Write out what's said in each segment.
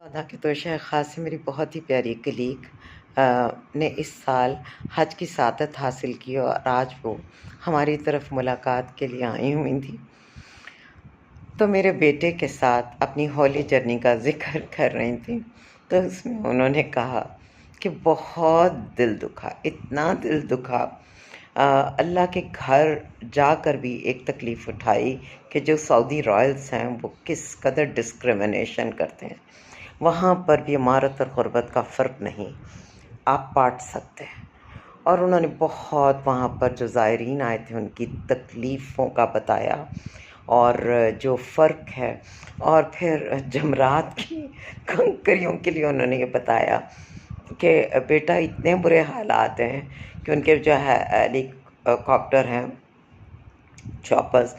अदा के तो शेख ख़ासिम मेरी बहुत ही प्यारी कलीग ने इस साल हज की सादत हासिल की और आज वो हमारी तरफ मुलाकात के लिए आई हुई थी। तो मेरे बेटे के साथ अपनी हॉली जर्नी का ज़िक्र कर रही थी, तो उसमें उन्होंने कहा कि बहुत दिल दुखा, इतना दिल दुखा। अल्लाह के घर जाकर भी एक तकलीफ़ उठाई कि जो सऊदी रॉयल्स हैं वो किस कदर डिस्क्रिमिनेशन करते हैं। वहाँ पर भी इमारत और ग़ुरबत का फ़र्क नहीं आप पाट सकते हैं। और उन्होंने बहुत वहाँ पर जो ज़ायरीन आए थे उनकी तकलीफ़ों का बताया और जो फ़र्क है, और फिर जमरात की कंकरियों के लिए उन्होंने ये बताया कि बेटा इतने बुरे हालात हैं कि उनके जो है हेलीकॉप्टर हैं, चॉपर्स,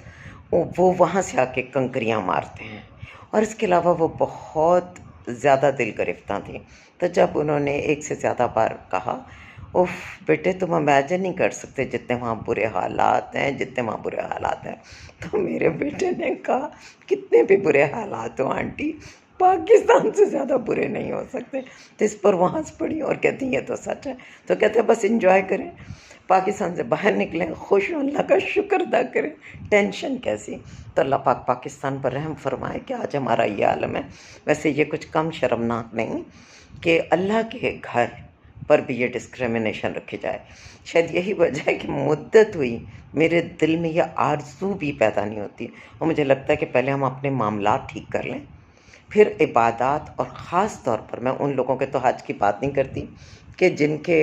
वो वहाँ से आके कंकरियाँ मारते हैं। और इसके अलावा वो बहुत ज़्यादा दिल गिरफ़्तार थी। तो जब उन्होंने एक से ज़्यादा बार कहा, उफ़ बेटे तुम इमेजिन नहीं कर सकते जितने वहाँ बुरे हालात हैं, जितने वहाँ बुरे हालात हैं। तो मेरे बेटे ने कहा कितने भी बुरे हालात हो आंटी, पाकिस्तान से ज़्यादा बुरे नहीं हो सकते। तो इस पर वो हँस पड़ी और कहती ये तो सच है। तो कहते बस एंजॉय करें, पाकिस्तान से बाहर निकलें, खुश हों, अल्लाह का शुक्र अदा करें, टेंशन कैसी। तो अल्लाह पाक पाकिस्तान पर रहम फरमाए कि आज हमारा ये आलम है। वैसे ये कुछ कम शर्मनाक नहीं कि अल्लाह के घर पर भी ये डिस्क्रिमिनेशन रखी जाए। शायद यही वजह है कि मुद्दत हुई मेरे दिल में यह आरज़ू भी पैदा नहीं होती, और मुझे लगता है कि पहले हम अपने मामलात ठीक कर लें, फिर इबादत। और ख़ास तौर पर मैं उन लोगों के तो हज की बात नहीं करती कि जिनके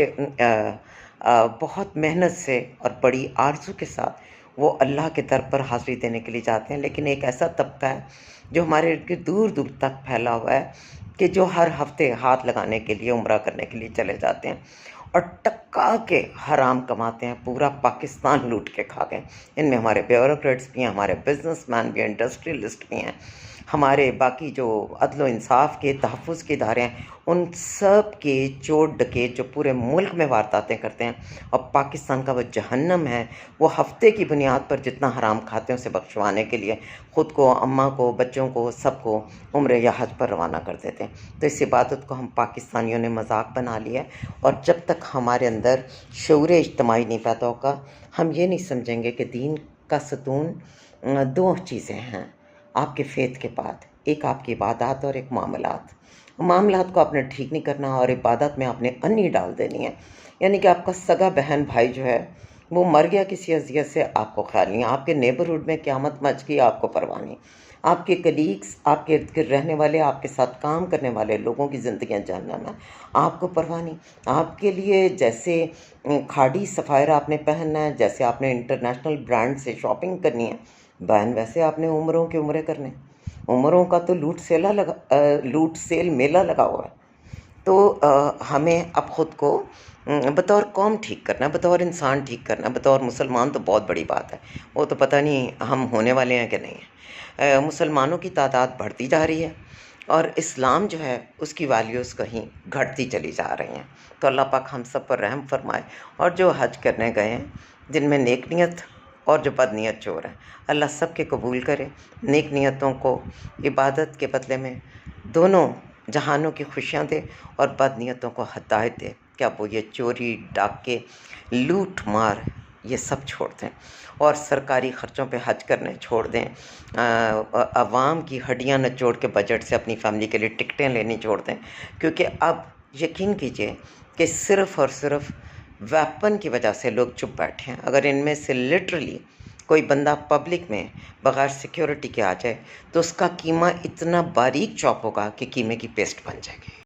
बहुत मेहनत से और बड़ी आरज़ू के साथ वो अल्लाह के दर पर हाज़िरी देने के लिए जाते हैं। लेकिन एक ऐसा तबका है जो हमारे इर्द-गिर्द दूर-दूर तक फैला हुआ है कि जो हर हफ़्ते हाथ लगाने के लिए, उम्रा करने के लिए चले जाते हैं और टक्का के हराम कमाते हैं, पूरा पाकिस्तान लूट के खा गए। इनमें हमारे ब्यूरोक्रेट्स भी हैं, हमारे बिज़नेसमैन भी हैं, इंडस्ट्रियलिस्ट भी हैं, हमारे बाकी जो अदल इंसाफ के तहफ़्फ़ुज़ के इदारे हैं, उन सब के चोर डकैत जो पूरे मुल्क में वारदातें करते हैं। और पाकिस्तान का वो जहन्नम है, वो हफ़्ते की बुनियाद पर जितना हराम खाते हैं उसे बख्शवाने के लिए ख़ुद को, अम्मा को, बच्चों को, सबको उम्रे या हज पर रवाना कर देते हैं। तो इस इबादत को हम पाकिस्तानियों ने मज़ाक बना लिया है, और जब तक हमारे अंदर शऊर इज्तिमाई नहीं पैदा होगा, हम ये नहीं समझेंगे कि दीन का सतून दो चीज़ें हैं आपके फ़ेथ के बाद, एक आपकी इबादत और एक मामलात। मामलात को आपने ठीक नहीं करना और इबादत में आपने अन्नी डाल देनी है। यानी कि आपका सगा बहन भाई जो है वो मर गया किसी अज़ियत से, आपको ख़्याल नहीं, आपके नेबरहुड में क़यामत मच गई, आपको परवाह नहीं, आपके कलीग्स, आपके इर्द-गिर्द रहने वाले, आपके साथ काम करने वाले लोगों की ज़िंदगियाँ जहन्नम है, आपको परवाह नहीं। आपके लिए जैसे खाड़ी सफ़ायरा आपने पहनना है, जैसे आपने इंटरनेशनल ब्रांड से शॉपिंग करनी है बहन, वैसे आपने उम्रों के उम्रे करने। उम्रों का तो लूट सेल मेला लगा हुआ है। तो हमें अब ख़ुद को बतौर कौम ठीक करना है, बतौर इंसान ठीक करना है। बतौर मुसलमान तो बहुत बड़ी बात है, वो तो पता नहीं हम होने वाले हैं कि नहीं है। मुसलमानों की तादाद बढ़ती जा रही है और इस्लाम जो है उसकी वैल्यूज़ कहीं घटती चली जा रही हैं। तो अल्लाह पाक हम सब पर रहम फरमाए, और जो हज करने गए हैं जिनमें नेक नियत और जो बदनीयत चोर हैं, अल्लाह सब के कबूल करे। नेक नियतों को इबादत के बदले में दोनों जहानों की खुशियाँ दे, और बदनीयतों को हिदायत दे कि अब वो ये चोरी, डाके, लूट मार ये सब छोड़ दें और सरकारी ख़र्चों पे हज करने छोड़ दें। अवाम की हड्डियाँ निचोड़ के बजट से अपनी फ़ैमिली के लिए टिकटें लेनी छोड़ दें, क्योंकि अब यकीन कीजिए कि सिर्फ़ और सिर्फ़ वेपन की वजह से लोग चुप बैठे हैं। अगर इनमें से लिटरली कोई बंदा पब्लिक में बग़ैर सिक्योरिटी के आ जाए तो उसका कीमा इतना बारीक चॉप होगा कि कीमे की पेस्ट बन जाएगी।